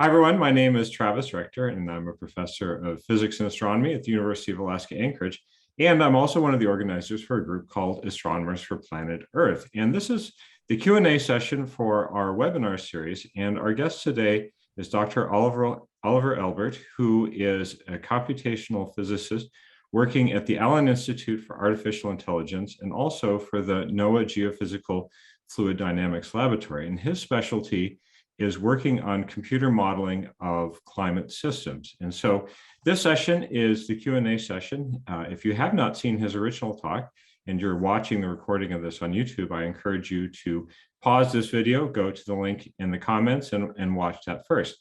Hi, everyone. My name is Travis Rector, and I'm a professor of physics and astronomy at the University of Alaska Anchorage. And I'm also one of the organizers for a group called Astronomers for Planet Earth. And this is the Q&A session for our webinar series. And our guest today is Dr. Oliver Elbert, who is a computational physicist working at the Allen Institute for Artificial Intelligence and also for the NOAA Geophysical Fluid Dynamics Laboratory. And his specialty is working on computer modeling of climate systems. And so this session is the Q&A session. If you have not seen his original talk and you're watching the recording of this on YouTube, I encourage you to pause this video, go to the link in the comments and watch that first.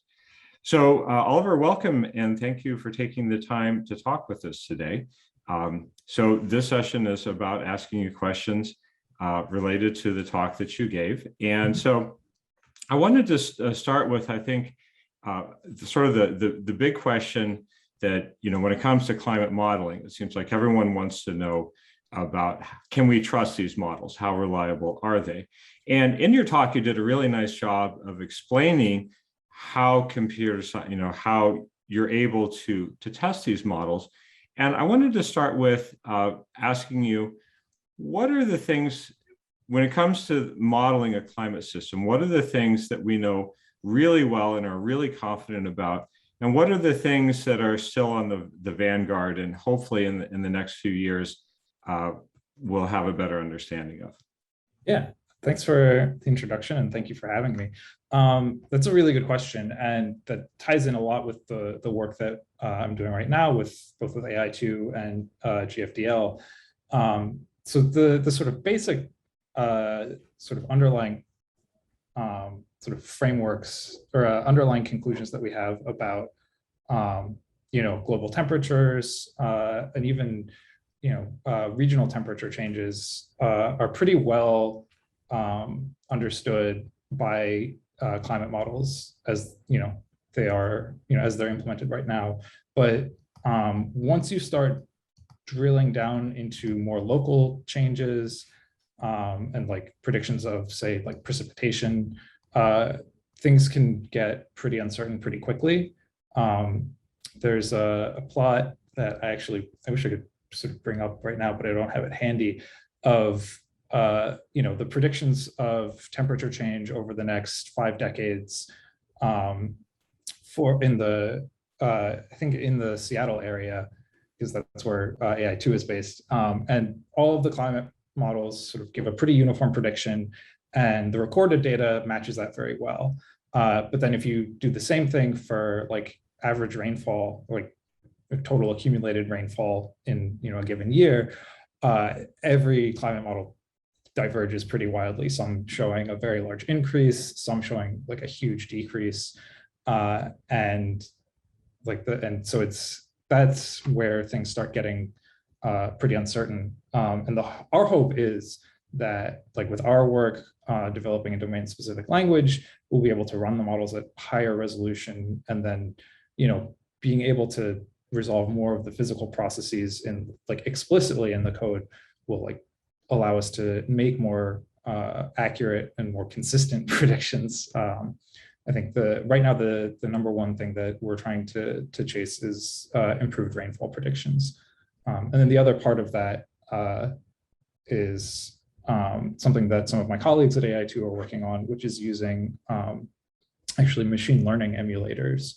So Oliver, welcome, and thank you for taking the time to talk with us today. So this session is about asking you questions related to the talk that you gave. And so I wanted to start with, I think, sort of the big question that, when it comes to climate modeling, it seems like everyone wants to know about, can we trust these models? How reliable are they? And in your talk, you did a really nice job of explaining how computers, how you're able to test these models. And I wanted to start with asking you, what are the things, when it comes to modeling a climate system, what are the things that we know really well and are really confident about? And what are the things that are still on the vanguard and hopefully in the next few years we'll have a better understanding of? Yeah, thanks for the introduction and thank you for having me. That's a really good question, and that ties in a lot with the work that I'm doing right now with both with AI2 and GFDL. So the sort of basic sort of underlying sort of frameworks or underlying conclusions that we have about global temperatures and even regional temperature changes are pretty well understood by climate models as they are as they're implemented right now. But once you start drilling down into more local changes and like predictions of, say, like precipitation, things can get pretty uncertain pretty quickly. There's a plot that I wish I could sort of bring up right now, but I don't have it handy, of the predictions of temperature change over the next 5 decades I think in the Seattle area, because that's where AI2 is based. And all of the climate models sort of give a pretty uniform prediction, and the recorded data matches that very well. But then if you do the same thing for like average rainfall, like total accumulated rainfall in a given year, every climate model diverges pretty wildly. Some showing a very large increase, some showing like a huge decrease, and so that's where things start getting pretty uncertain. And our hope is that, like with our work developing a domain-specific language, we'll be able to run the models at higher resolution, and then being able to resolve more of the physical processes in like explicitly in the code will like allow us to make more accurate and more consistent predictions. I think right now the number one thing that we're trying to chase is improved rainfall predictions. And then the other part of that is something that some of my colleagues at AI2 are working on, which is using actually machine learning emulators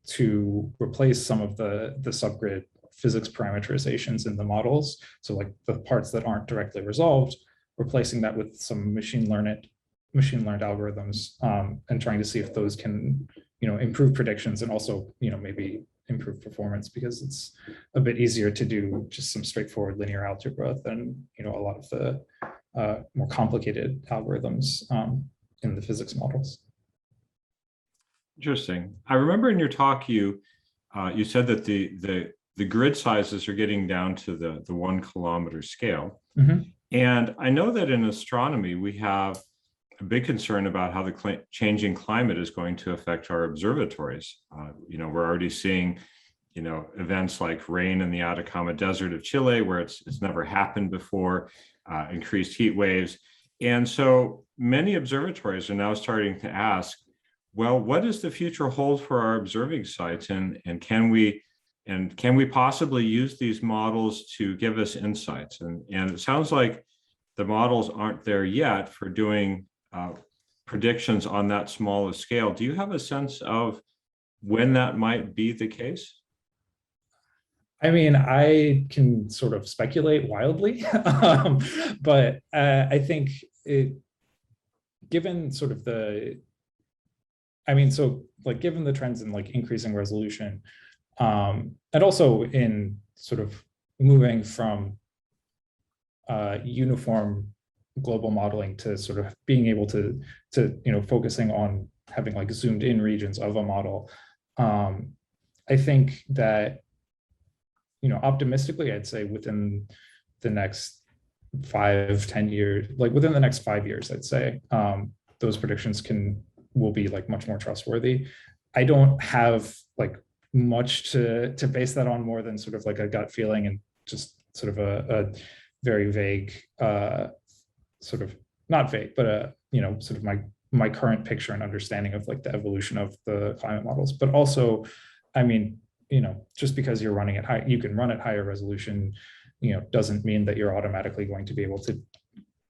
to replace some of the subgrid physics parameterizations in the models. So like the parts that aren't directly resolved, replacing that with some machine learned algorithms, and trying to see if those can improve predictions and also maybe improve performance, because it's a bit easier to do just some straightforward linear algebra than a lot of the more complicated algorithms in the physics models. Interesting. I remember in your talk you said that the grid sizes are getting down to the 1 kilometer scale. Mm-hmm. And I know that in astronomy we have a big concern about how the changing climate is going to affect our observatories. We're already seeing, events like rain in the Atacama Desert of Chile, where it's never happened before, increased heat waves. And so many observatories are now starting to ask, well, what does the future hold for our observing sites, and can we possibly use these models to give us insights? And it sounds like the models aren't there yet for doing predictions on that small a scale. Do you have a sense of when that might be the case? I mean, I can sort of speculate wildly, but I think given sort of so like given the trends in like increasing resolution, and also in sort of moving from uniform global modeling to sort of being able to focusing on having like zoomed in regions of a model. I think that optimistically, I'd say within the next 5-10 years, like within the next 5 years, I'd say those predictions will be like much more trustworthy. I don't have like much to base that on more than sort of like a gut feeling and just sort of a very vague, sort of not vague, but sort of my current picture and understanding of like the evolution of the climate models. But also, I mean, just because you're running at high, you can run at higher resolution, doesn't mean that you're automatically going to be able to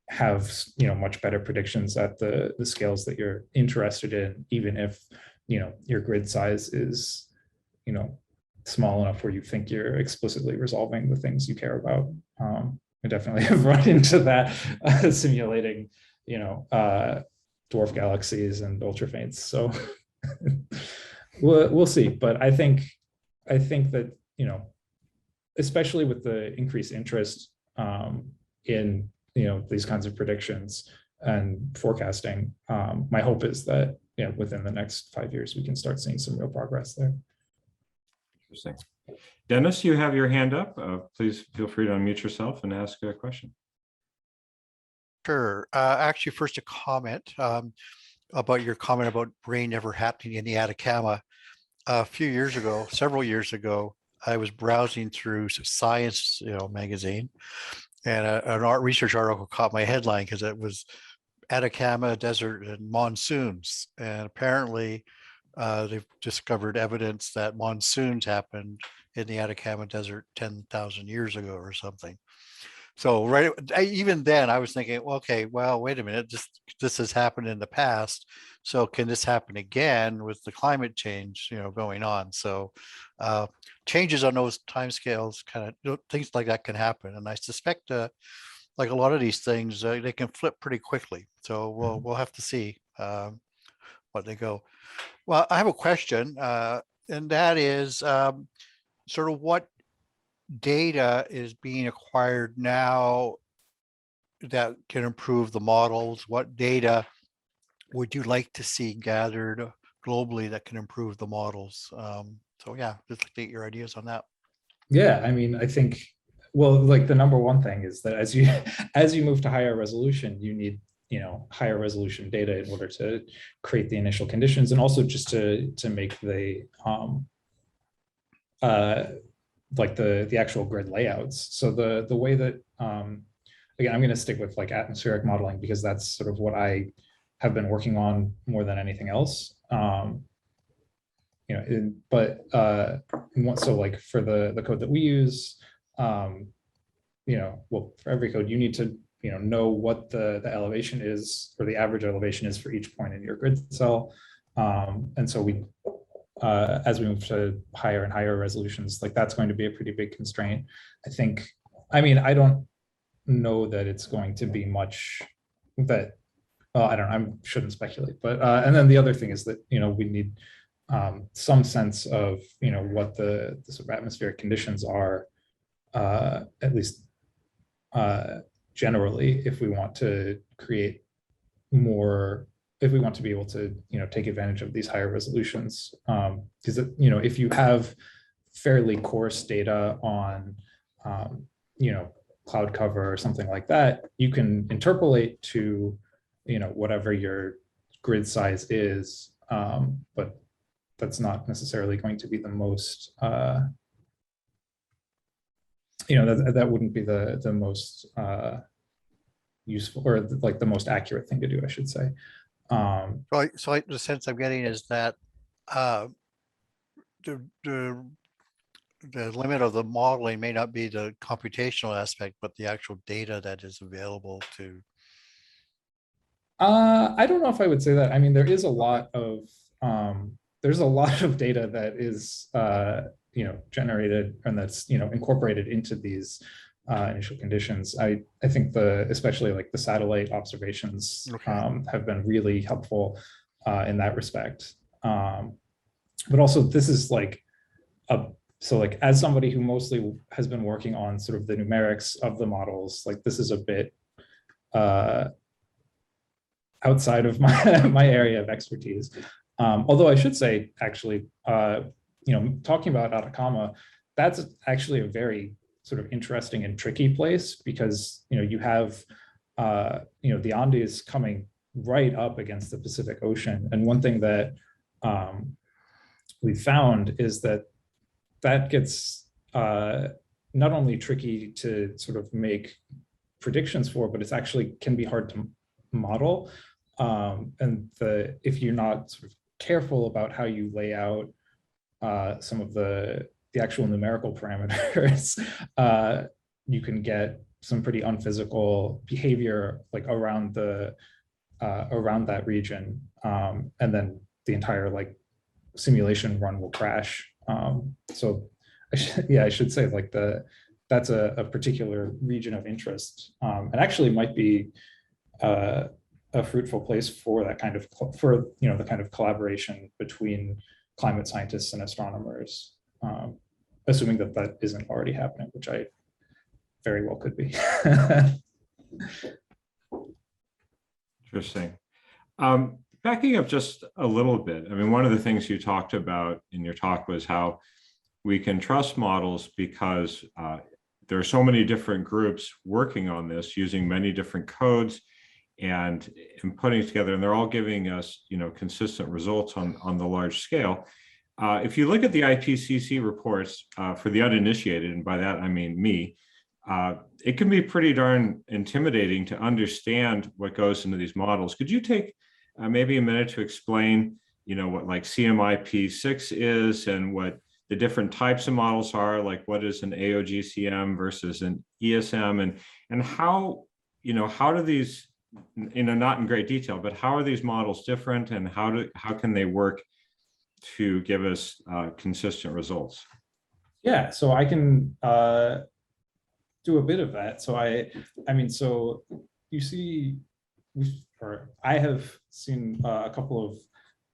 have much better predictions at the scales that you're interested in, even if your grid size is small enough where you think you're explicitly resolving the things you care about. I definitely have run into that simulating dwarf galaxies and ultrafaints. So we'll see. But I think that especially with the increased interest in these kinds of predictions and forecasting, my hope is that within the next 5 years we can start seeing some real progress there. Interesting. Dennis, you have your hand up. Please feel free to unmute yourself and ask a question. Sure. Actually, first a comment about your comment about rain never happening in the Atacama. A few years ago, several years ago, I was browsing through Science, magazine, and an art research article caught my headline because it was Atacama desert and monsoons, and apparently they've discovered evidence that monsoons happened in the Atacama desert 10,000 years ago or something. So even then I was thinking, okay, well, wait a minute, this has happened in the past. So can this happen again with the climate change, going on? So changes on those timescales, kind of things like that can happen. And I suspect like a lot of these things, they can flip pretty quickly. So we'll have to see what they go. Well, I have a question, and that is sort of what data is being acquired now that can improve the models? What data would you like to see gathered globally that can improve the models? So yeah, just like to get your ideas on that. Yeah, I mean, I think, well, like the number one thing is that as you move to higher resolution, you need higher resolution data in order to create the initial conditions, and also just to make the like the actual grid layouts. So the way that again, I'm going to stick with like atmospheric modeling because that's sort of what I have been working on more than anything else. So like for the code that we use, well, for every code you need to know what the elevation is, or the average elevation is for each point in your grid cell. And so we as we move to higher and higher resolutions, like that's going to be a pretty big constraint. I mean, I don't know that it's going to be much that, well, I don't know, I shouldn't speculate, but, and then the other thing is that, we need some sense of, what the sort of atmospheric conditions are, at least generally, if we want to create more, if we want to be able to take advantage of these higher resolutions, because if you have fairly coarse data on cloud cover or something like that, you can interpolate to whatever your grid size is, but that's not necessarily going to be the most that wouldn't be the most useful, or like the most accurate thing to do, I should say. The sense I'm getting is that uh, the limit of the modeling may not be the computational aspect, but the actual data that is available to. I don't know if I would say that. I mean, there is a lot of there's a lot of data that is generated and that's incorporated into these initial conditions. I think especially like the satellite observations have been really helpful in that respect. But also this is like so like as somebody who mostly has been working on sort of the numerics of the models, like this is a bit outside of my area of expertise. Although I should say, actually, talking about Atacama, that's actually a very sort of interesting and tricky place because you have the Andes coming right up against the Pacific Ocean, and one thing that we found is that gets not only tricky to sort of make predictions for, but it's actually can be hard to model. And if you're not sort of careful about how you lay out some of the actual numerical parameters, you can get some pretty unphysical behavior like around that region, and then the entire like simulation run will crash. So I should say like that's a particular region of interest, and actually might be a fruitful place for that kind of the kind of collaboration between climate scientists and astronomers, assuming that isn't already happening, which I very well could be. Interesting. Backing up just a little bit, I mean, one of the things you talked about in your talk was how we can trust models because there are so many different groups working on this using many different codes and putting together, and they're all giving us consistent results on the large scale. If you look at the IPCC reports for the uninitiated, and by that I mean me, it can be pretty darn intimidating to understand what goes into these models. Could you take maybe a minute to explain what like CMIP6 is and what the different types of models are, like what is an AOGCM versus an ESM, and how do these, not in great detail, but how are these models different, and how can they work to give us consistent results? Yeah, so I can do a bit of that. So I mean, so you see, I have seen a couple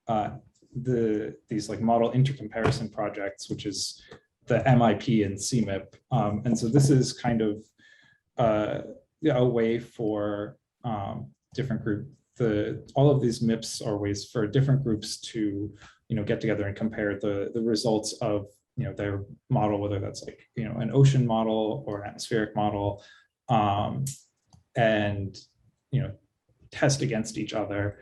of these like model intercomparison projects, which is the MIP and CMIP, and so this is kind of a way for different all of these MIPS are ways for different groups to get together and compare the results of their model, whether that's like an ocean model or an atmospheric model, and test against each other,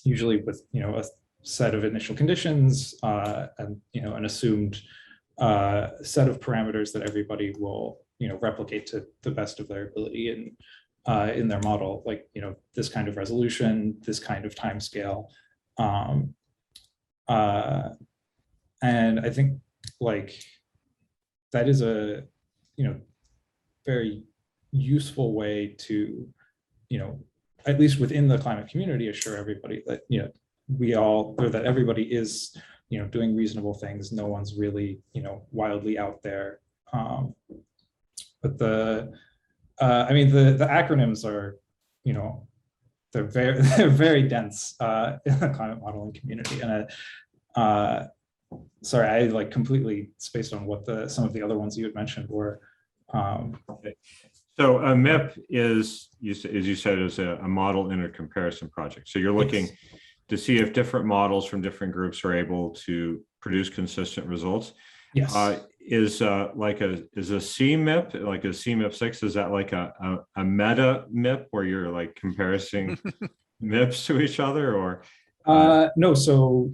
usually with a set of initial conditions and an assumed set of parameters that everybody will replicate to the best of their ability in their model, like this kind of resolution, this kind of time scale, and I think like that is a very useful way to at least within the climate community assure everybody that that everybody is doing reasonable things. No one's really wildly out there. But I mean the acronyms are they're very dense in the climate modeling community, and sorry, I like completely spaced on what some of the other ones you had mentioned were. So a MIP is, as you said, is a model intercomparison project. So you're looking to see if different models from different groups are able to produce consistent results. Yes. Is a CMIP, like a CMIP6, is that like a meta MIP where you're like comparing MIPs to each other, or? No, so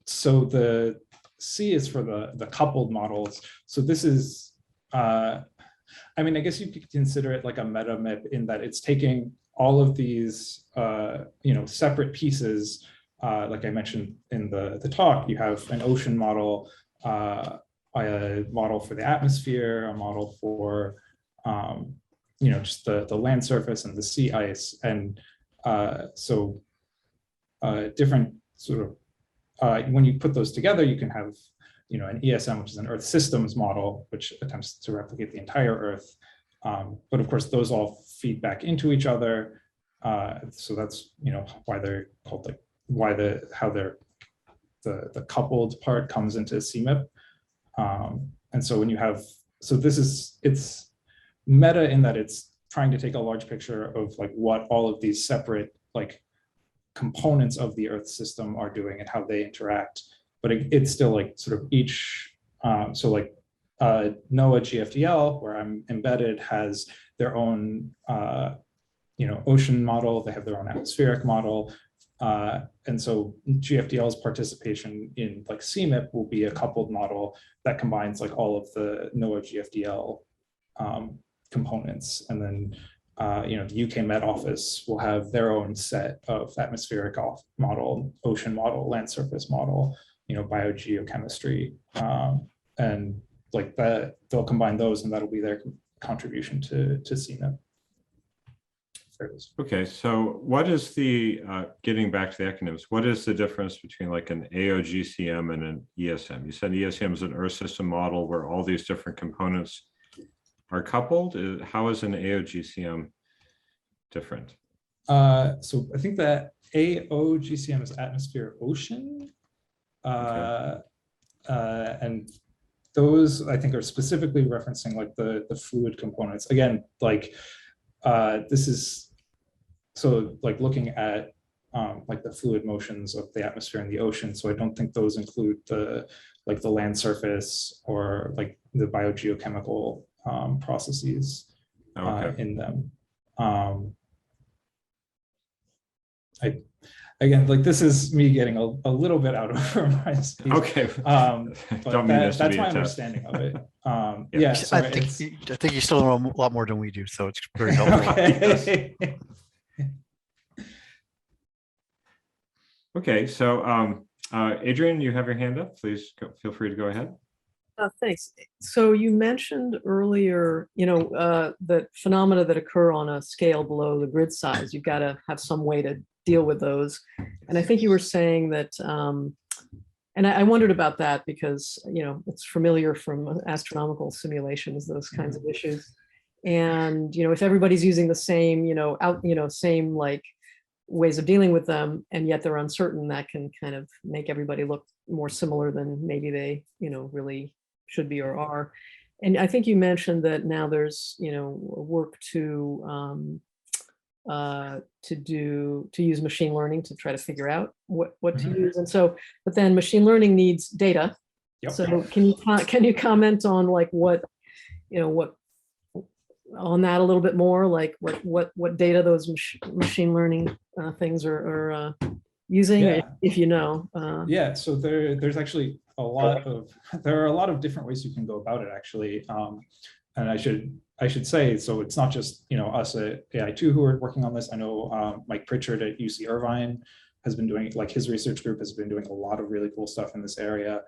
the C is for the coupled models. So this is, I mean, I guess you could consider it like a meta MIP in that it's taking all of these, separate pieces, like I mentioned in the talk, you have an ocean model, a model for the atmosphere, a model for, just the land surface and the sea ice. And different sort of, when you put those together, you can have, an ESM, which is an Earth systems model, which attempts to replicate the entire Earth. But of course, those all feed back into each other. So that's, why they're called how they're the coupled part comes into CMIP. And so when you have, it's meta in that it's trying to take a large picture of like what all of these separate like components of the Earth system are doing and how they interact. But it's still like sort of each, NOAA GFDL, where I'm embedded, has their own, ocean model. They have their own atmospheric model. And so GFDL's participation in like CMIP will be a coupled model that combines like all of the NOAA GFDL components. And then, the UK Met Office will have their own set of atmospheric model, ocean model, land surface model, biogeochemistry, and like that, they'll combine those and that'll be their contribution to CMIP. Okay, so what is the, getting back to the acronyms, what is the difference between like an AOGCM and an ESM? You said ESM is an Earth system model where all these different components are coupled. How is an AOGCM different? So I think that AOGCM is atmosphere ocean. Okay. And those I think are specifically referencing like the fluid components. Again, like this is so like looking at like the fluid motions of the atmosphere and the ocean. So I don't think those include the land surface or like the biogeochemical processes in them. Again, like this is me getting a little bit out of my speech. Okay. But that's my understanding of it. Yeah. So I think you still know a lot more than we do, so it's very helpful. Okay. Okay, so Adrian, you have your hand up. Please feel free to go ahead. Thanks. So you mentioned earlier, the phenomena that occur on a scale below the grid size. You've got to have some way to deal with those. And I think you were saying that, and I wondered about that because, it's familiar from astronomical simulations, those kinds of issues. And, if everybody's using the same, same like ways of dealing with them, and yet they're uncertain, that can kind of make everybody look more similar than maybe they, really should be or are. And I think you mentioned that now there's, work to use machine learning to try to figure out what to use. And so, but then machine learning needs data. Yep. So can you comment on like what on that a little bit more, like what data those machine learning things are using, if you know? Yeah, so there's actually there are a lot of different ways you can go about it actually. And I should say, so it's not just, us at AI2 who are working on this. I know Mike Pritchard at UC Irvine has been doing, like his research group has been doing a lot of really cool stuff in this area.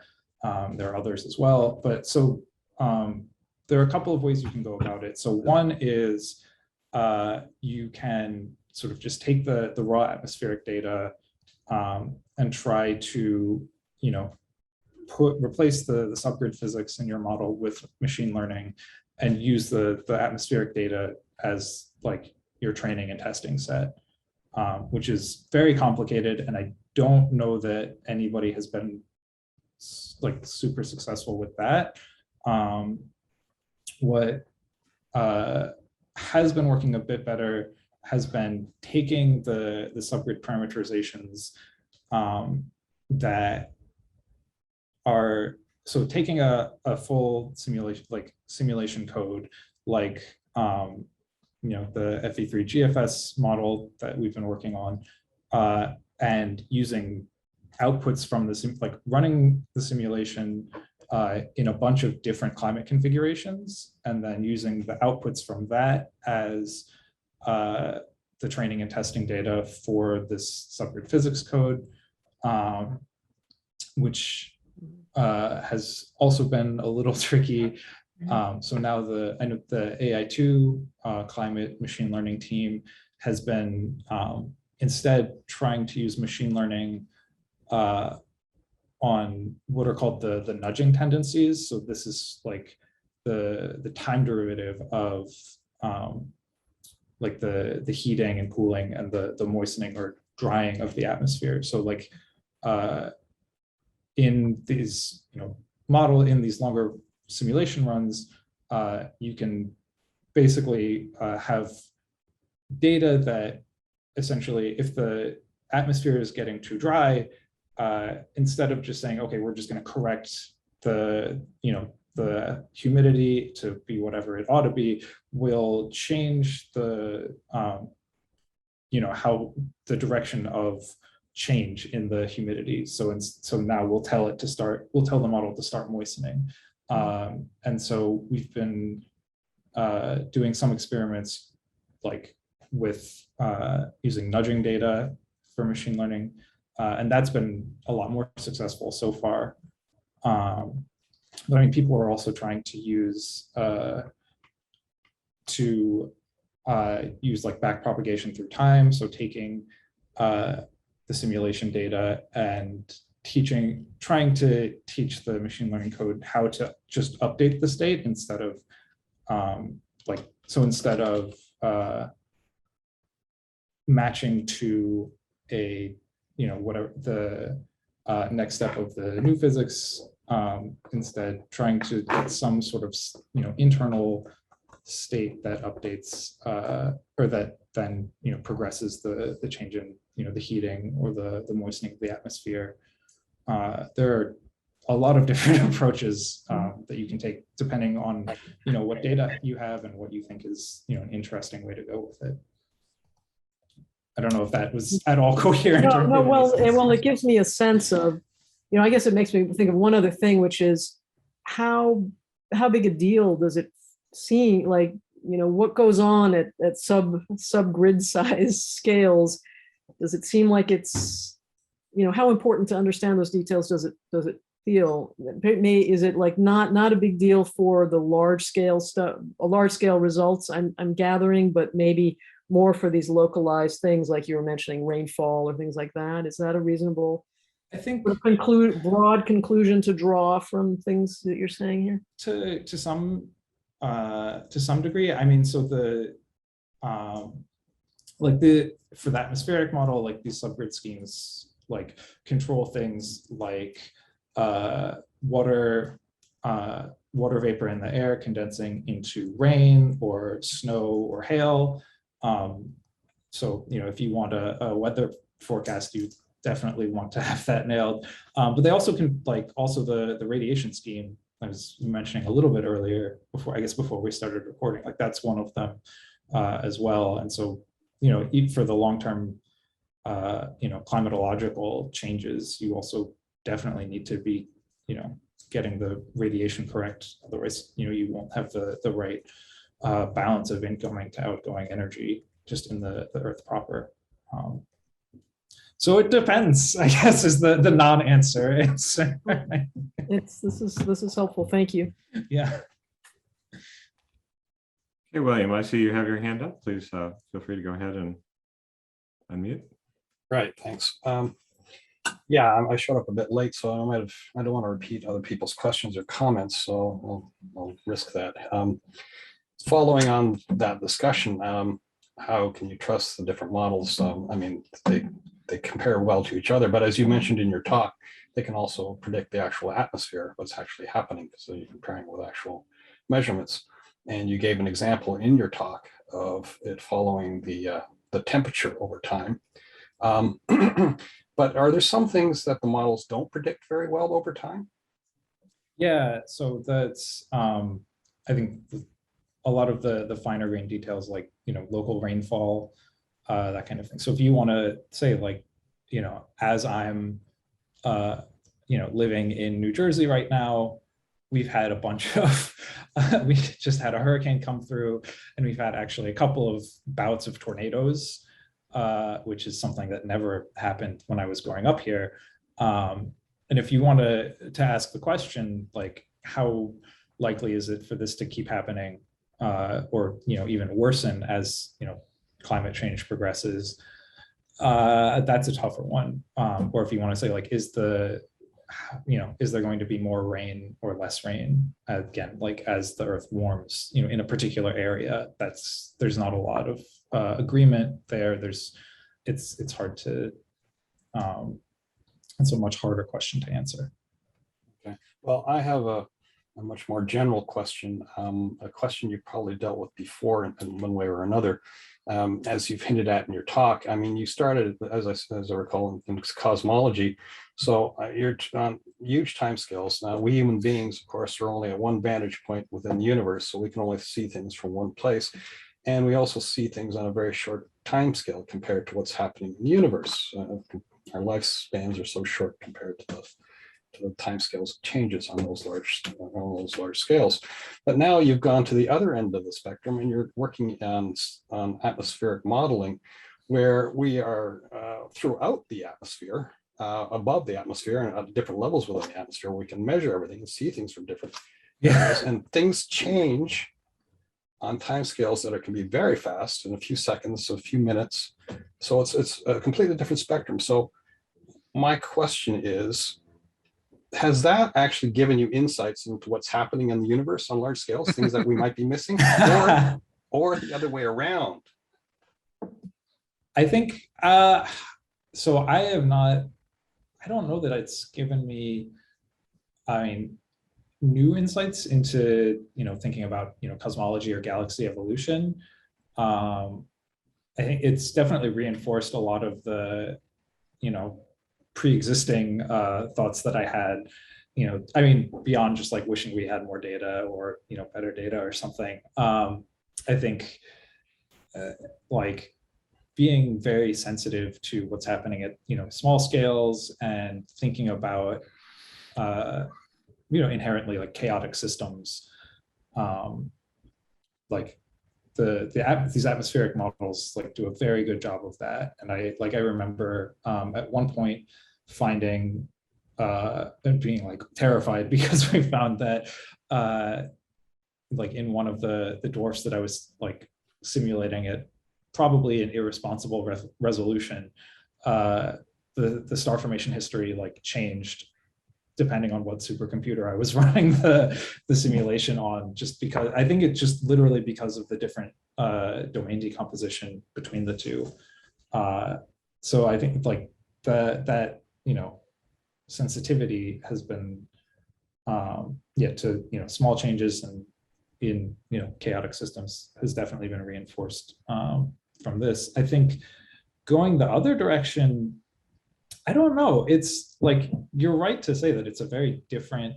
There are others as well, but so there are a couple of ways you can go about it. So one is you can sort of just take the raw atmospheric data and try to, replace the subgrid physics in your model with machine learning and use the atmospheric data as like your training and testing set, which is very complicated. And I don't know that anybody has been like super successful with that. What has been working a bit better has been taking the subgrid parameterizations that are, so taking a full simulation code, like the FE3 GFS model that we've been working on, and using outputs from this, like running the simulation in a bunch of different climate configurations, and then using the outputs from that as the training and testing data for this subgrid physics code, which has also been a little tricky. So now I know the AI2 climate machine learning team has been instead trying to use machine learning on what are called the nudging tendencies. So this is like the time derivative of like the heating and cooling and the moistening or drying of the atmosphere. So like in these in these longer simulation runs, you can basically have data that essentially, if the atmosphere is getting too dry, instead of just saying, okay, we're just going to correct the humidity to be whatever it ought to be, we'll change the how the direction of change in the humidity. So now we'll tell the model to start moistening. And so we've been doing some experiments like with using nudging data for machine learning. And that's been a lot more successful so far. But I mean, people are also trying to use like back propagation through time. So taking the simulation data and trying to teach the machine learning code how to just update the state instead of instead of matching to a whatever the next step of the new physics, instead trying to get some sort of internal state that updates or that then progresses the change in the heating or the moistening of the atmosphere. There are a lot of different approaches that you can take depending on what data you have and what you think is an interesting way to go with it. I don't know if that was at all coherent. No, well, it gives me a sense of, I guess it makes me think of one other thing, which is how big a deal does it seem like, what goes on at sub-grid size scales? Does it seem like it's, how important to understand those details does it feel? Is it like not a big deal for the large scale stuff, large scale results I'm gathering, but maybe more for these localized things like you were mentioning, rainfall or things like that? Is that a reasonable, I think, broad conclusion to draw from things that you're saying here? To some degree. I mean, so for the atmospheric model, like these subgrid schemes like control things like water vapor in the air condensing into rain or snow or hail. So if you want a weather forecast, you definitely want to have that nailed. But they also can also the radiation scheme I was mentioning a little bit earlier before we started recording, like that's one of them as well. And so even for the long-term climatological changes, you also definitely need to be getting the radiation correct. Otherwise you won't have the right balance of incoming to outgoing energy just in the Earth proper. So it depends, I guess, is the non-answer. This is helpful. Thank you. Yeah. Okay, William, I see you have your hand up. Please feel free to go ahead and unmute. Right, thanks. Yeah, I showed up a bit late, so I don't want to repeat other people's questions or comments, so I'll risk that. Following on that discussion, how can you trust the different models? I mean, they compare well to each other, but as you mentioned in your talk, they can also predict the actual atmosphere, what's actually happening, so you're comparing with actual measurements. And you gave an example in your talk of it following the temperature over time. But are there some things that the models don't predict very well over time? Yeah, so that's I think a lot of the finer grain details, like local rainfall, that kind of thing. So if you want to say like as I'm living in New Jersey right now, we've had a bunch of we just had a hurricane come through, and we've had actually a couple of bouts of tornadoes which is something that never happened when I was growing up here. And if you want to ask the question, like, how likely is it for this to keep happening, or even worsen as climate change progresses? That's a tougher one. Or if you want to say, like, is there going to be more rain or less rain, again, like as the Earth warms, in a particular area? There's not a lot of agreement there. It's hard to, it's a much harder question to answer. Okay. Well, I have a much more general question, a question you probably dealt with before in one way or another. As you've hinted at in your talk, I mean, you started, as I recall, in cosmology. So you're on huge timescales. Now, we human beings, of course, are only at one vantage point within the universe, so we can only see things from one place. And we also see things on a very short timescale compared to what's happening in the universe. Our lifespans are so short compared to the timescales changes on those large scales. But now you've gone to the other end of the spectrum, and you're working on atmospheric modeling, where we are throughout the atmosphere, above the atmosphere, and at different levels within the atmosphere. We can measure everything and see things from different areas, and things change on timescales that can be very fast, in a few seconds, a few minutes. So it's a completely different spectrum. So my question is, has that actually given you insights into what's happening in the universe on large scales, things that we might be missing, or the other way around? I think, so I don't know that it's given me, new insights into, thinking about, cosmology or galaxy evolution. I think it's definitely reinforced a lot of the, pre-existing thoughts that I had, beyond just like wishing we had more data or, better data or something. I think like being very sensitive to what's happening at, small scales, and thinking about, inherently like chaotic systems, like these atmospheric models like do a very good job of that. And I remember at one point finding and being like terrified because we found that like in one of the dwarfs that I was like simulating at probably an irresponsible resolution, the star formation history like changed depending on what supercomputer I was running the simulation on, just because I think it's just literally because of the different domain decomposition between the two. So I think like that sensitivity has been to small changes and in chaotic systems has definitely been reinforced from this. I think going the other direction, I don't know. It's like, you're right to say that it's a very different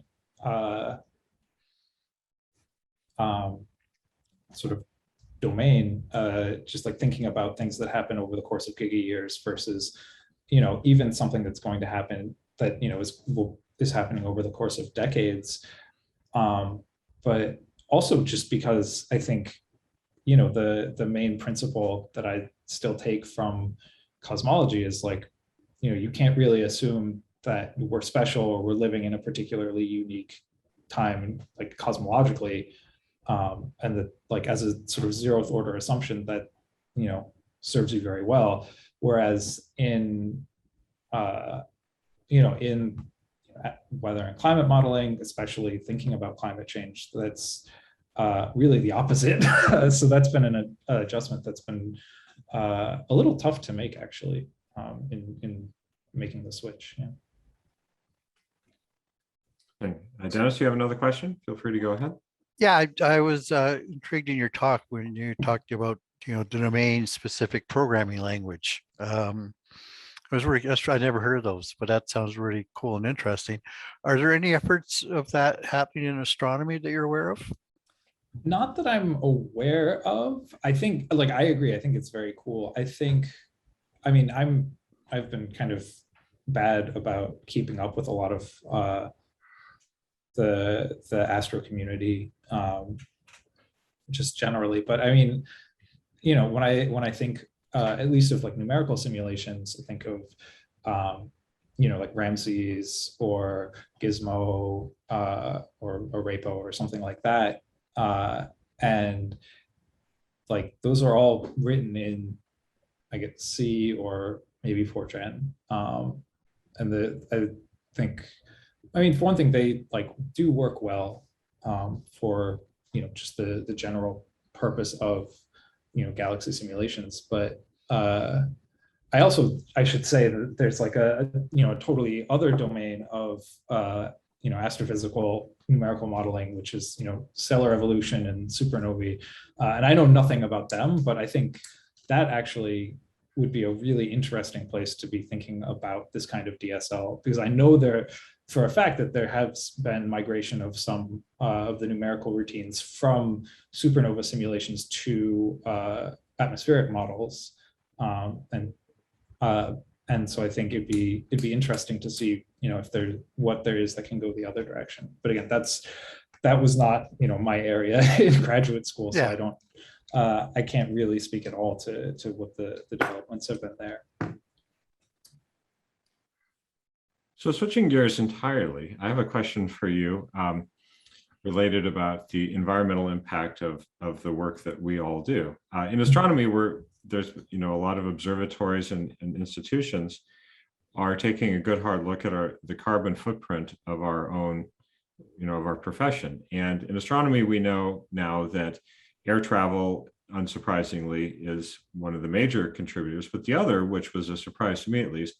sort of domain, just like thinking about things that happen over the course of giga years versus, even something that's going to happen that, is happening over the course of decades. But also just because I think, the main principle that I still take from cosmology is like, you can't really assume that we're special or we're living in a particularly unique time, like cosmologically, and that like as a sort of zeroth order assumption that serves you very well. Whereas in in weather and climate modeling, especially thinking about climate change, that's really the opposite. So that's been an adjustment that's been a little tough to make, actually, in making the switch. Okay. Dennis, you have another question? Feel free to go ahead. Yeah, I was intrigued in your talk when you talked about the domain-specific programming language. It was really, I never heard of those, but that sounds really cool and interesting. Are there any efforts of that happening in astronomy that you're aware of? Not that I'm aware of. I think, like, I agree. I think it's very cool. I think, I've been kind of bad about keeping up with a lot of the astro community, just generally. But when I think at least of like numerical simulations, I think of, like Ramses or Gizmo or Rapo or something like that. And like those are all written in, I guess, C or maybe Fortran. And I think, for one thing, they like do work well for just the general purpose of galaxy simulations. But I should say that there's like a totally other domain of astrophysical numerical modeling, which is stellar evolution and supernovae, and I know nothing about them, but I think that actually would be a really interesting place to be thinking about this kind of DSL, because I know there for a fact that there has been migration of some of the numerical routines from supernova simulations to atmospheric models, and so I think it'd be interesting to see if there's what there is that can go the other direction. But again, that was not my area in graduate school, so Yeah. I can't really speak at all to what the developments have been there. So switching gears entirely, I have a question for you related about the environmental impact of the work that we all do. In astronomy, there's a lot of observatories and institutions are taking a good hard look at the carbon footprint of our own, of our profession. And in astronomy, we know now that air travel, unsurprisingly, is one of the major contributors, but the other, which was a surprise to me at least,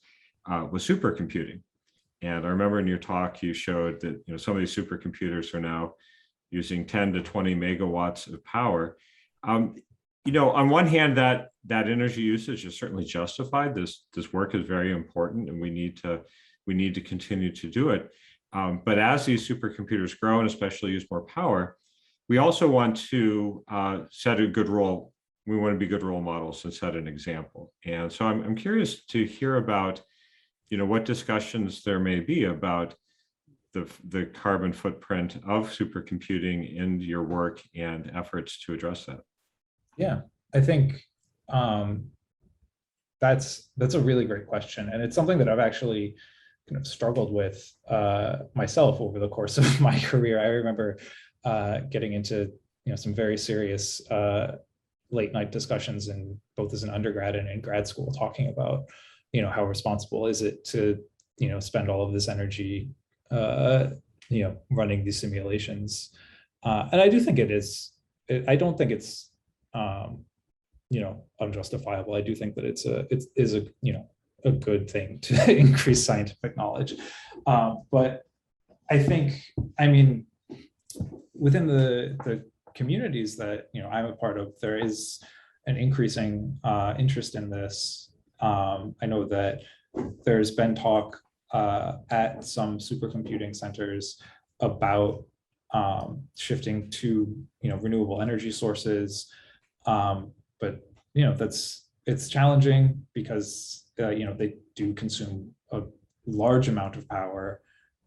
was supercomputing. And I remember in your talk, you showed that some of these supercomputers are now using 10 to 20 megawatts of power. On one hand, that energy usage is certainly justified. This work is very important, and we need to continue to do it. But as these supercomputers grow and especially use more power, we also want to set a good role. We want to be good role models and set an example. And so I'm curious to hear about what discussions there may be about the carbon footprint of supercomputing in your work and efforts to address that. Yeah, I think that's a really great question, and it's something that I've actually kind of struggled with myself over the course of my career. I remember getting into some very serious late night discussions, in both as an undergrad and in grad school, talking about how responsible is it to spend all of this energy running these simulations, and I do think it is. I don't think it's unjustifiable. I do think that it is a good thing to increase scientific knowledge, but I think within the communities that I'm a part of, there is an increasing interest in this. I know that there's been talk at some supercomputing centers about shifting to renewable energy sources, but it's challenging because they do consume a large amount of power,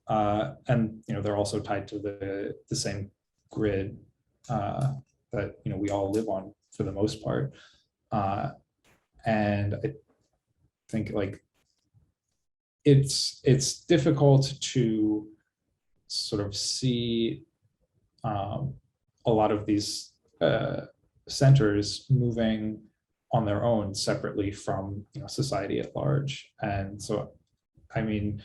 and they're also tied to the same grid that we all live on for the most part, and I think like it's difficult to sort of see a lot of these centers moving on their own separately from society at large. And so I think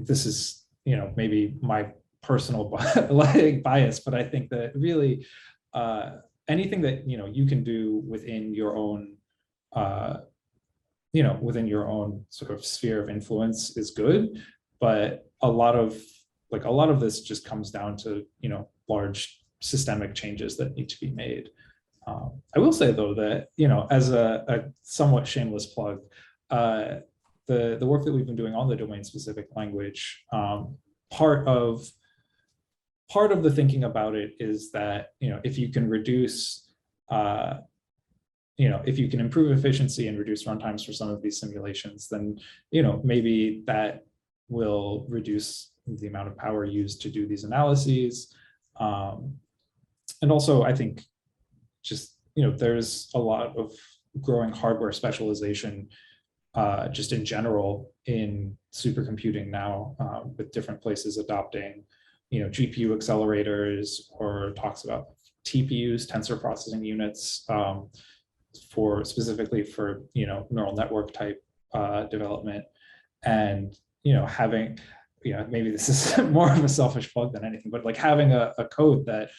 this is maybe my personal bias, but I think that really anything that you can do within your own sort of sphere of influence is good, but a lot of this just comes down to large systemic changes that need to be made. I will say though that as a somewhat shameless plug, the work that we've been doing on the domain-specific language, part of the thinking about it is that if you can reduce if you can improve efficiency and reduce runtimes for some of these simulations, then maybe that will reduce the amount of power used to do these analyses. And also, I think just there's a lot of growing hardware specialization just in general in supercomputing now, with different places adopting, GPU accelerators, or talks about TPUs, tensor processing units, for specifically for neural network type development, and having maybe this is more of a selfish plug than anything, but like having a code that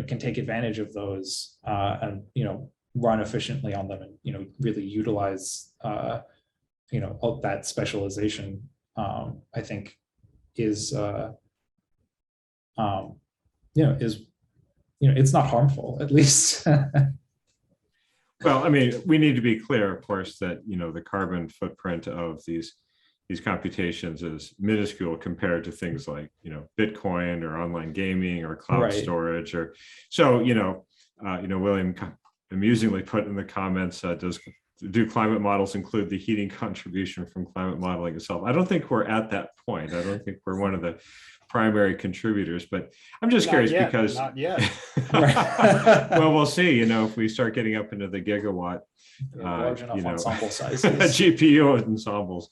can take advantage of those and run efficiently on them, and really utilize all that specialization, I think is it's not harmful, at least. Well, I mean, we need to be clear, of course, that the carbon footprint of these computations is minuscule compared to things like Bitcoin or online gaming or cloud Right. storage, or so. William amusingly put in the comments, do climate models include the heating contribution from climate modeling itself? I don't think we're at that point. I don't think we're one of the primary contributors, but I'm just curious because not yet. well, we'll see, if we start getting up into the gigawatt, Large enough ensemble sizes. GPU ensembles,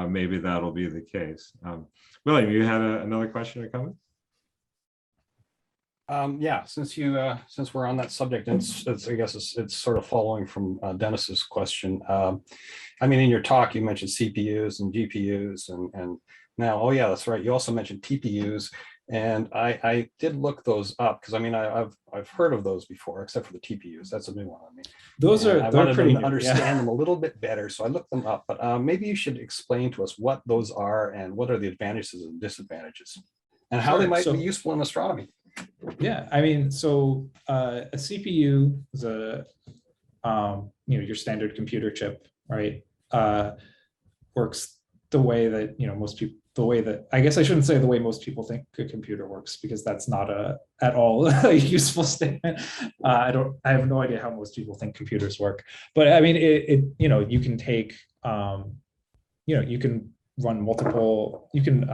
maybe that'll be the case. William, you had another question or comment? Yeah, since we're on that subject, and I guess it's sort of following from Dennis's question. I mean, in your talk, you mentioned CPUs and GPUs, and now, oh yeah, that's right. You also mentioned TPUs, and I did look those up because I mean, I've heard of those before, except for the TPUs. That's a new one on me. I wanted to understand them a little bit better, so I looked them up. But maybe you should explain to us what those are and what are the advantages and disadvantages, and how they might be useful in astronomy. Yeah, I mean, so a CPU is your standard computer chip, right? Works the way that most people. The way that, I guess I shouldn't say the way most people think a computer works, because that's not at all a useful statement. I have no idea how most people think computers work, but I mean, you can take, you can run multiple, you can,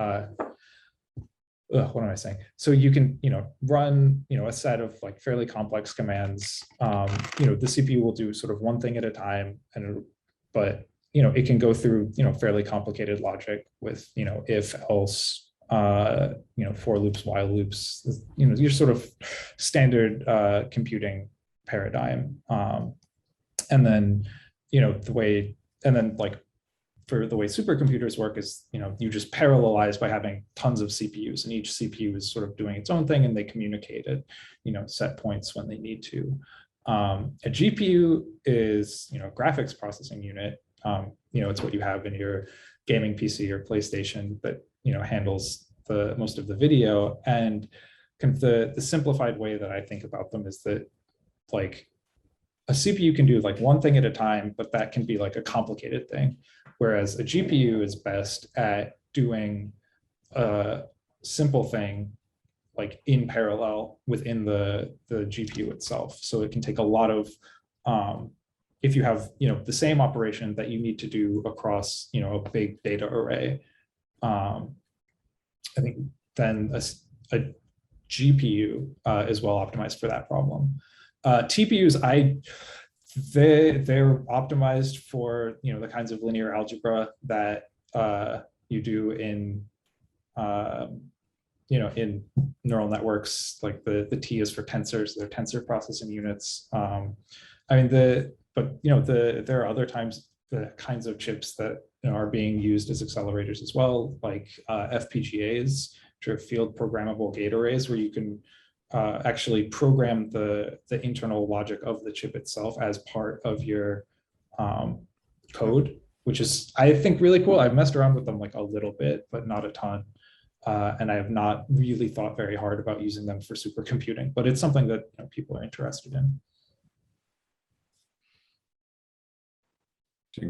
what am I saying? So you can, run, a set of like fairly complex commands. The CPU will do sort of one thing at a time, but it can go through, fairly complicated logic with, if, else, for loops, while loops, your sort of standard computing paradigm. And then, like for the way supercomputers work is, you just parallelize by having tons of CPUs, and each CPU is sort of doing its own thing, and they communicate at, set points when they need to. A GPU is, graphics processing unit. It's what you have in your gaming PC or PlayStation that handles the most of the video. And kind of the simplified way that I think about them is that like a CPU can do like one thing at a time, but that can be like a complicated thing. Whereas a GPU is best at doing a simple thing like in parallel within the GPU itself. So it can take a lot of if you have the same operation that you need to do across a big data array, I think then a GPU is well optimized for that problem. TPUs, they're optimized for the kinds of linear algebra that you do in in neural networks. Like the T is for tensors, they're tensor processing units. I mean there are other times the kinds of chips that are being used as accelerators as well, like FPGAs, which are field programmable gate arrays, where you can actually program the internal logic of the chip itself as part of your code, which is, I think, really cool. I've messed around with them like a little bit, but not a ton. And I have not really thought very hard about using them for supercomputing, but it's something that people are interested in.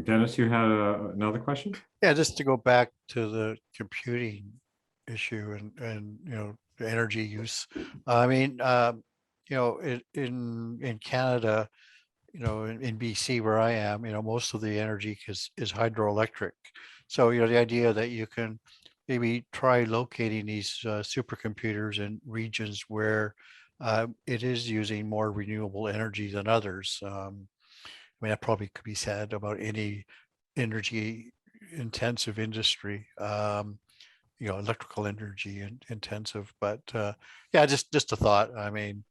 Dennis, you had another question? Yeah, just to go back to the computing issue and the energy use. I mean, in Canada, in BC where I am, most of the energy is hydroelectric. So the idea that you can maybe try locating these supercomputers in regions where it is using more renewable energy than others. mean, that probably could be said about any energy intensive industry, electrical energy intensive. But yeah, just a thought. I mean,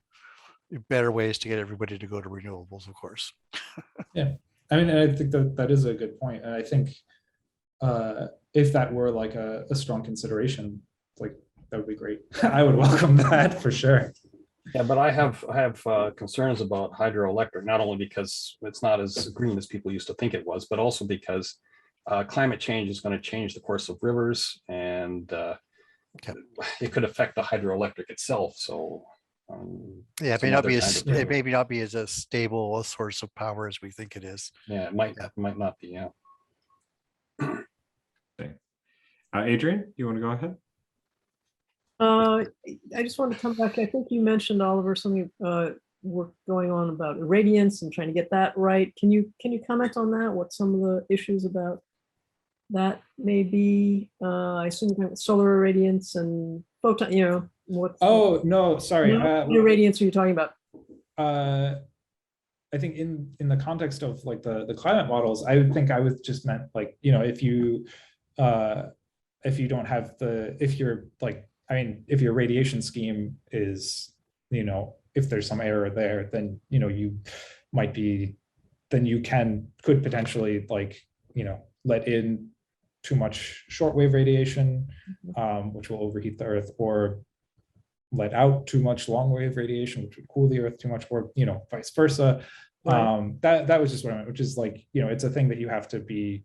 better ways to get everybody to go to renewables, of course. Yeah, I mean, and I think that is a good point. And I think if that were like a strong consideration, like that would be great. I would welcome that for sure. Yeah, but I have concerns about hydroelectric, not only because it's not as green as people used to think it was, but also because climate change is going to change the course of rivers, and it could affect the hydroelectric itself. So yeah, it may some not other be kind as of it maybe not be as a stable a source of power as we think it is. yeah, it might not be. Yeah. Adrian, you want to go ahead? I just wanted to come back. I think you mentioned, Oliver, something work going on about irradiance and trying to get that right. Can you comment on that? What some of the issues about that may be? I assume solar irradiance and photon. You know what? Oh no, sorry. What irradiance are you talking about? I think in the context of like the climate models, I would think I was just meant like, you know, if you don't have if you're like, I mean, if your radiation scheme is, you know, if there's some error there, then, you know, you might be, then you could potentially like, you know, let in too much shortwave radiation, which will overheat the Earth, or let out too much long wave radiation, which would cool the Earth too much, or, you know, vice versa. Right. That was just what I meant, which is like, you know, it's a thing that you have to be,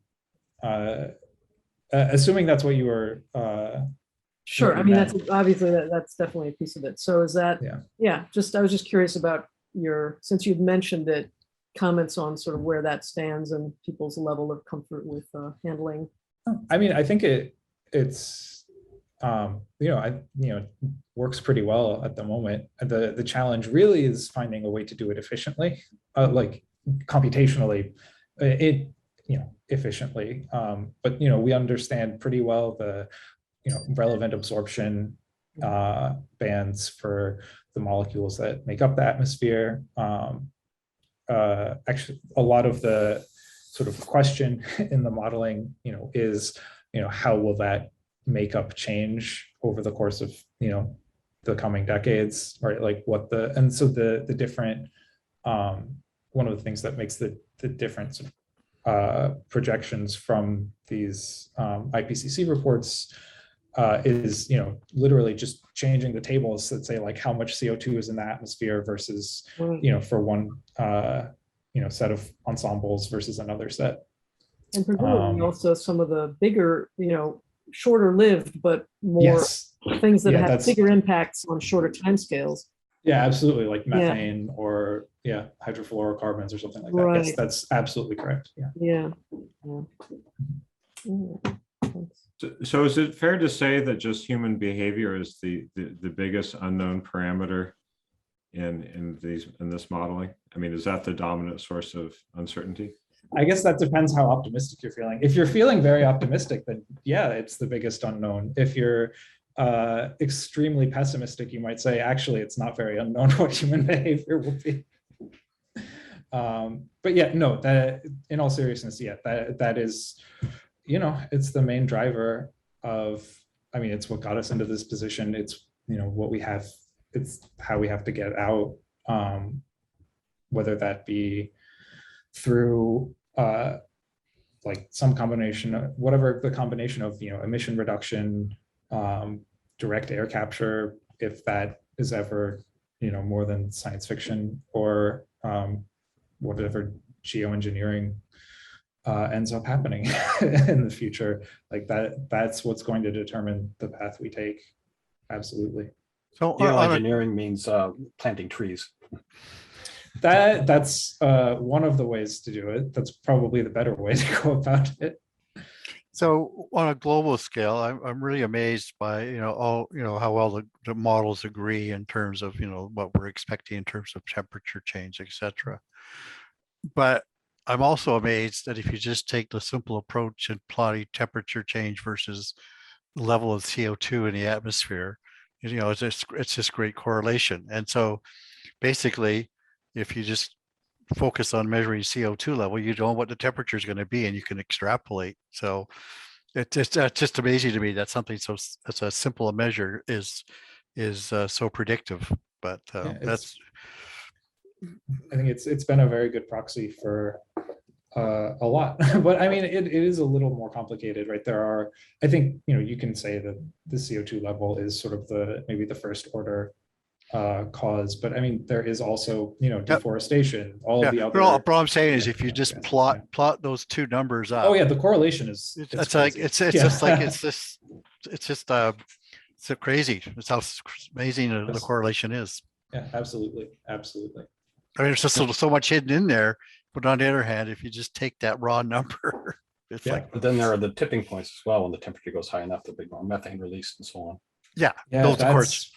assuming that's what you were. Sure. I mean, that's obviously that's definitely a piece of it. So is that, yeah, just, I was just curious about since you'd mentioned it, comments on sort of where that stands and people's level of comfort with handling. I mean, I think it's, works pretty well at the moment. The challenge really is finding a way to do it efficiently, like computationally, efficiently. But, you know, we understand pretty well the, you know, relevant absorption bands for the molecules that make up the atmosphere. Actually, a lot of the sort of question in the modeling, you know, is, you know, how will that makeup change over the course of, you know, the coming decades, right? Like and so the different, one of the things that makes the different sort of projections from these IPCC reports is, you know, literally just changing the tables that say like how much CO2 is in the atmosphere versus, you know, for one, you know, set of ensembles versus another set. And presumably also some of the bigger, you know, shorter lived, but more things that have bigger impacts on shorter timescales. Yeah, absolutely. Like methane or hydrofluorocarbons or something like that. Right. Yes, that's absolutely correct. Yeah. So is it fair to say that just human behavior is the biggest unknown parameter in this modeling? I mean, is that the dominant source of uncertainty? I guess that depends how optimistic you're feeling. If you're feeling very optimistic, then yeah, it's the biggest unknown. If you're extremely pessimistic, you might say, actually, it's not very unknown what human behavior will be. But yeah, no, that in all seriousness, yeah, that is, you know, it's the main driver of, I mean, it's what got us into this position. It's, you know, what we have, it's how we have to get out, whether that be through like some combination of whatever the combination of, you know, emission reduction, direct air capture, if that is ever, you know, more than science fiction, or whatever geoengineering ends up happening in the future, like that's what's going to determine the path we take. Absolutely. So geoengineering means planting trees. That's one of the ways to do it. That's probably the better way to go about it. So on a global scale, I'm really amazed by, you know, how well the models agree in terms of, you know, what we're expecting in terms of temperature change, etc. But I'm also amazed that if you just take the simple approach and plotting temperature change versus level of CO2 in the atmosphere, you know, it's this great correlation. And so basically, if you just focus on measuring CO2 level, you know what the temperature is going to be, and you can extrapolate. So it's just amazing to me that something that's a simple a measure is so predictive. But Yeah, that's I think it's been a very good proxy for a lot. But I mean, it is a little more complicated, right? There are, I think, you can say that the CO2 level is sort of maybe the first order cause, but I mean, there is also, deforestation, all of the other. All I'm saying is, if you yeah, just yeah. plot those two numbers up. Oh yeah, the correlation is. It's like crazy. it's Yeah. just like it's just so crazy. It's how amazing the Yes. correlation is. Yeah, absolutely, absolutely. I mean, it's just so much hidden in there. But on the other hand, if you just take that raw number, it's Yeah. like, But then there are the tipping points as well. When the temperature goes high enough, the big more methane released and so on. Yeah, those, of course.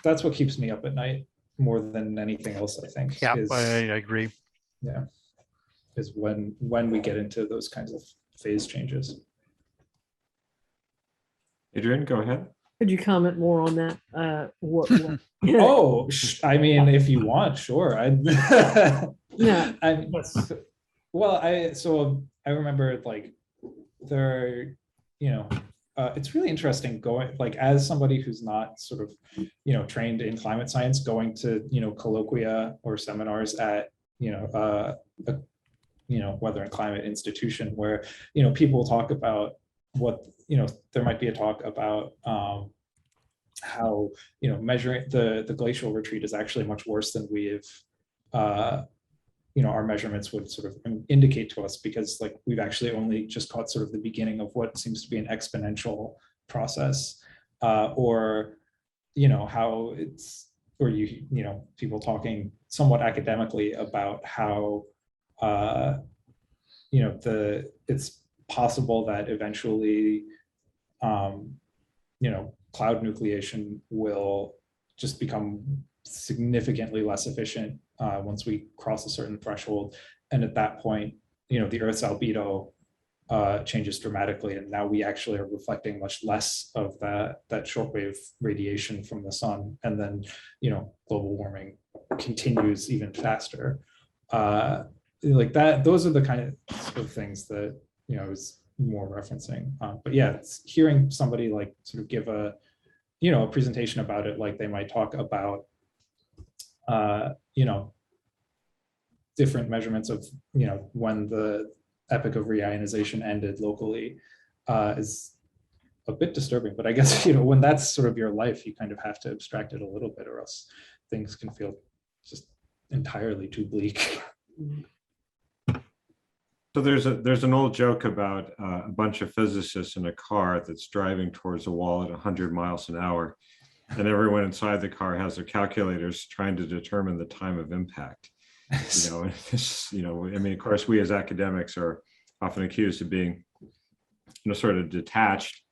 That's what keeps me up at night more than anything else, I think. Yeah, is, I agree. Yeah, is when we get into those kinds of phase changes. Adrian, go ahead. Could you comment more on that? What Oh, I mean, if you want, sure. Yeah. Well, I remember like there, it's really interesting going, like, as somebody who's not sort of, trained in climate science, going to, colloquia or seminars at, weather and climate institution where, people talk about what, there might be a talk about how, measuring the glacial retreat is actually much worse than we've, our measurements would sort of indicate to us, because like we've actually only just caught sort of the beginning of what seems to be an exponential process, or how it's, or people talking somewhat academically about how it's possible that eventually cloud nucleation will just become significantly less efficient once we cross a certain threshold. And at that point, the Earth's albedo changes dramatically. And now we actually are reflecting much less of that shortwave radiation from the sun. And then, global warming continues even faster. Like that, those are the kind of things that, I was more referencing. But yeah, it's hearing somebody like sort of give a presentation about it, like they might talk about different measurements of, when the epoch of reionization ended locally, is a bit disturbing. But I guess, when that's sort of your life, you kind of have to abstract it a little bit, or else things can feel just entirely too bleak. So there's an old joke about a bunch of physicists in a car that's driving towards a wall at 100 miles an hour, and everyone inside the car has their calculators trying to determine the time of impact. I mean, of course, we as academics are often accused of being, sort of detached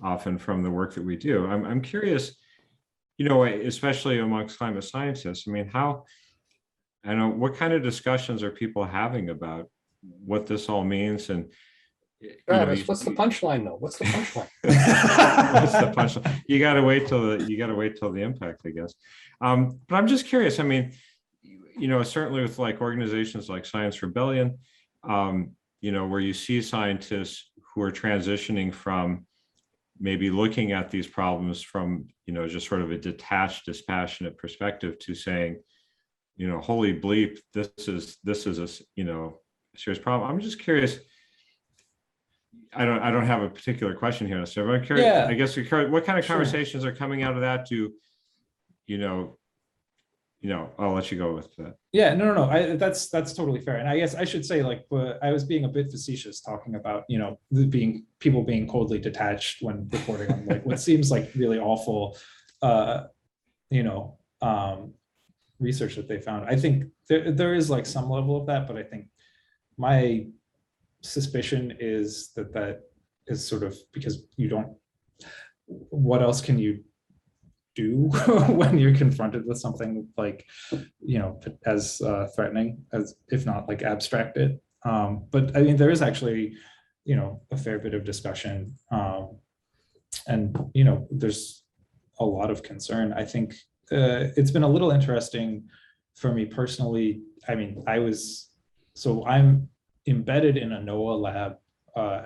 often from the work that we do. I'm curious, especially amongst climate scientists. I mean, what kind of discussions are people having about what this all means? And Travis, what's the punchline though? What's the punchline? What's the punchline? You got to wait till the impact, I guess. But I'm just curious. I mean, certainly with like organizations like Science Rebellion, where you see scientists who are transitioning from maybe looking at these problems from, just sort of a detached, dispassionate perspective to saying, holy bleep, this is a, serious problem. I'm just curious. I don't have a particular question here, so I'm curious. Yeah. I guess what kind of conversations are coming out of that to, I'll let you go with that. Yeah, no. That's totally fair. And I guess I should say, like, I was being a bit facetious talking about, people being coldly detached when reporting on like what seems like really awful, research that they found. I think there is like some level of that, but I think my suspicion is that is sort of because what else can you do when you're confronted with something like, as threatening as, if not like abstracted. But I mean, there is actually, a fair bit of discussion, and, there's a lot of concern. I think it's been a little interesting for me personally, I'm embedded in a NOAA lab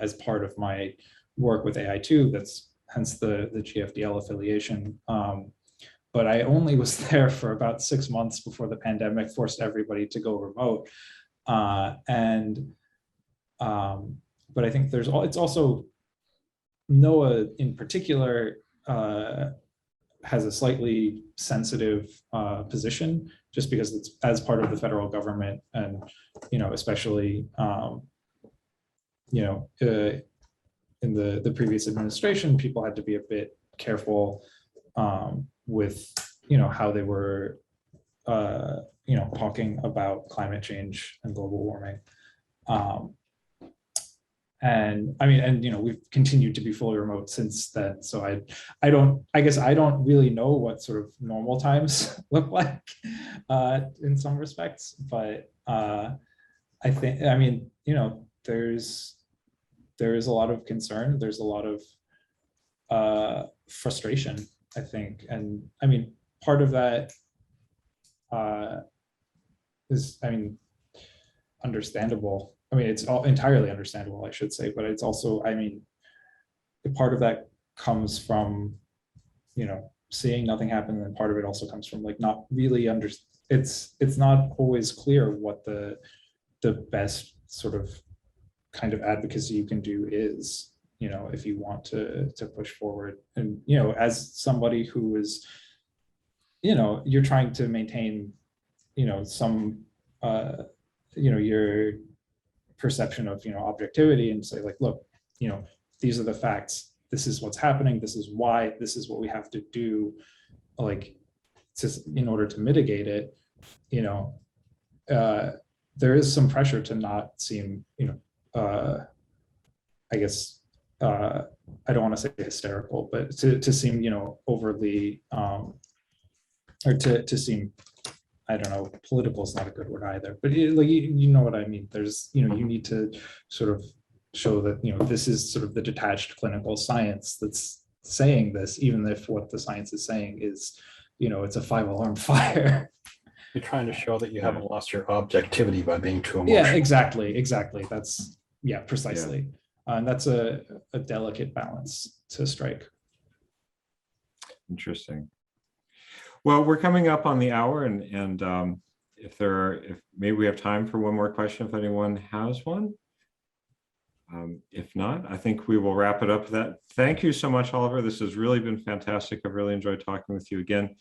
as part of my work with AI2. That's hence the GFDL affiliation. But I only was there for about 6 months before the pandemic forced everybody to go remote. But I think it's also NOAA in particular has a slightly sensitive position just because it's as part of the federal government, and especially in the previous administration, people had to be a bit careful with how they were talking about climate change and global warming. And we've continued to be fully remote since then. So I guess I don't really know what sort of normal times look like in some respects, but I think, there is a lot of concern. There's a lot of frustration, I think. And part of that is, understandable. It's all entirely understandable, I should say, but it's also, part of that comes from, seeing nothing happen, and part of it also comes from not really it's not always clear what the best sort of kind of advocacy you can do is, if you want to push forward. And, as somebody who is, you're trying to maintain, some, your perception of, objectivity, and say look, these are the facts. This is what's happening. This is why. This is what we have to do, in order to mitigate it. There is some pressure to not seem, I guess, I don't want to say hysterical, but to seem, overly, or to seem, I don't know, political is not a good word either, but you know what I mean. There's, you need to sort of show that, this is sort of the detached clinical science that's saying this, even if what the science is saying is, it's a 5-alarm fire. You're trying to show that you haven't lost your objectivity by being too emotional. Yeah, exactly. That's, precisely. And that's a delicate balance to strike. Interesting. Well, we're coming up on the hour, and if maybe we have time for one more question, if anyone has one. If not, I think we will wrap it up with that. Thank you so much, Oliver. This has really been fantastic. I've really enjoyed talking with you again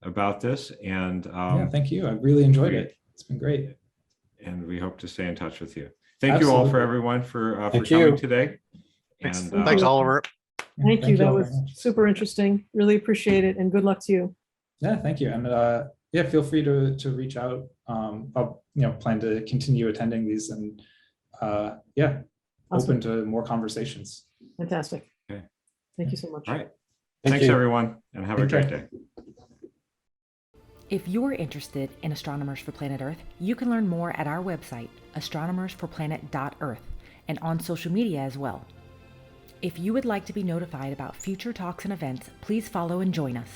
about this. And thank you. I really enjoyed it. It's been great. And we hope to stay in touch with you. Thank you all for everyone for coming today. Thanks, And thanks, Oliver. Thank you. That was super interesting. Really appreciate it, and good luck to you. Yeah, thank you. And feel free to reach out. I'll plan to continue attending these, and open to more conversations. Fantastic. Okay. Thank you so much. All right. Thanks everyone, and have a great day. If you're interested in Astronomers for Planet Earth, you can learn more at our website, astronomersforplanet.earth, and on social media as well. If you would like to be notified about future talks and events, please follow and join us.